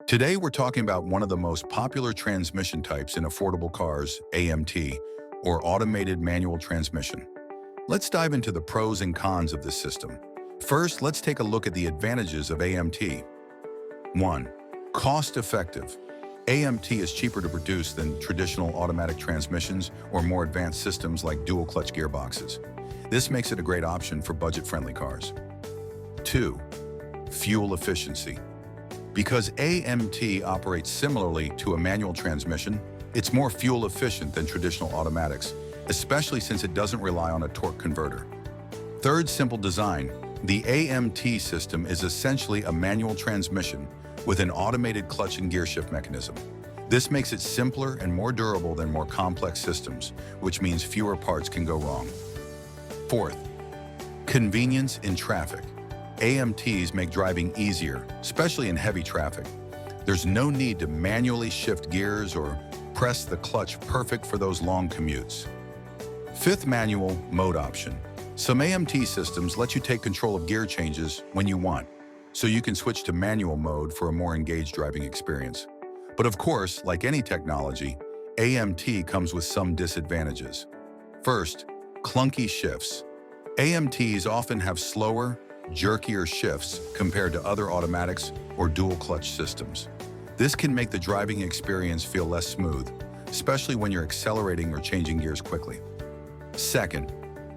Today, we're talking about one of the most popular transmission types in affordable cars, AMT, or automated manual transmission. Let's dive into the pros and cons of this system. First, let's take a look at the advantages of AMT. 1. Cost-effective. AMT is cheaper to produce than traditional automatic transmissions or more advanced systems like dual-clutch gearboxes. This makes it a great option for budget-friendly cars. 2. Fuel efficiency. Because AMT operates similarly to a manual transmission, it's more fuel efficient than traditional automatics, especially since it doesn't rely on a torque converter. Third, simple design. The AMT system is essentially a manual transmission with an automated clutch and gear shift mechanism. This makes it simpler and more durable than more complex systems, which means fewer parts can go wrong. Fourth, convenience in traffic. AMTs make driving easier, especially in heavy traffic. There's no need to manually shift gears or press the clutch, perfect for those long commutes. Fifth, manual mode option. Some AMT systems let you take control of gear changes when you want, so you can switch to manual mode for a more engaged driving experience. But of course, like any technology, AMT comes with some disadvantages. First, clunky shifts. AMTs often have slower, jerkier shifts compared to other automatics or dual-clutch systems. This can make the driving experience feel less smooth, especially when you're accelerating or changing gears quickly. Second,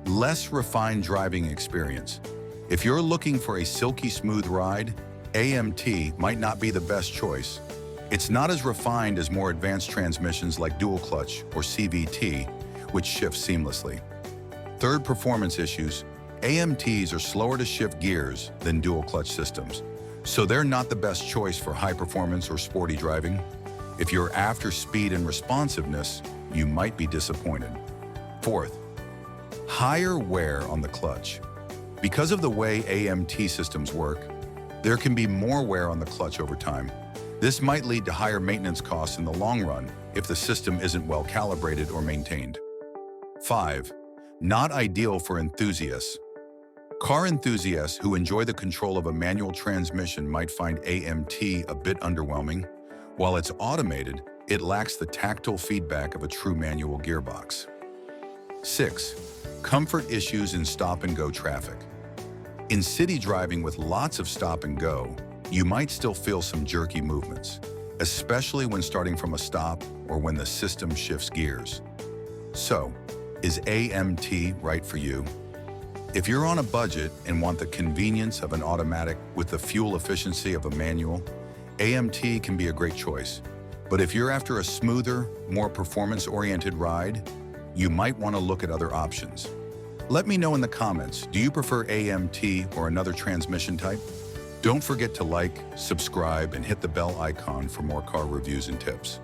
less refined driving experience. If you're looking for a silky smooth ride, AMT might not be the best choice. It's not as refined as more advanced transmissions like dual-clutch or CVT, which shift seamlessly. Third, performance issues. AMTs are slower to shift gears than dual-clutch systems, so they're not the best choice for high-performance or sporty driving. If you're after speed and responsiveness, you might be disappointed. Fourth, higher wear on the clutch. Because of the way AMT systems work, there can be more wear on the clutch over time. This might lead to higher maintenance costs in the long run if the system isn't well calibrated or maintained. 5. Not ideal for enthusiasts. Car enthusiasts who enjoy the control of a manual transmission might find AMT a bit underwhelming. While it's automated, it lacks the tactile feedback of a true manual gearbox. 6. Comfort issues in stop-and-go traffic. In city driving with lots of stop-and-go, you might still feel some jerky movements, especially when starting from a stop or when the system shifts gears. So, is AMT right for you? If you're on a budget and want the convenience of an automatic with the fuel efficiency of a manual, AMT can be a great choice. But if you're after a smoother, more performance-oriented ride, you might want to look at other options. Let me know in the comments, do you prefer AMT or another transmission type? Don't forget to like, subscribe, and hit the bell icon for more car reviews and tips.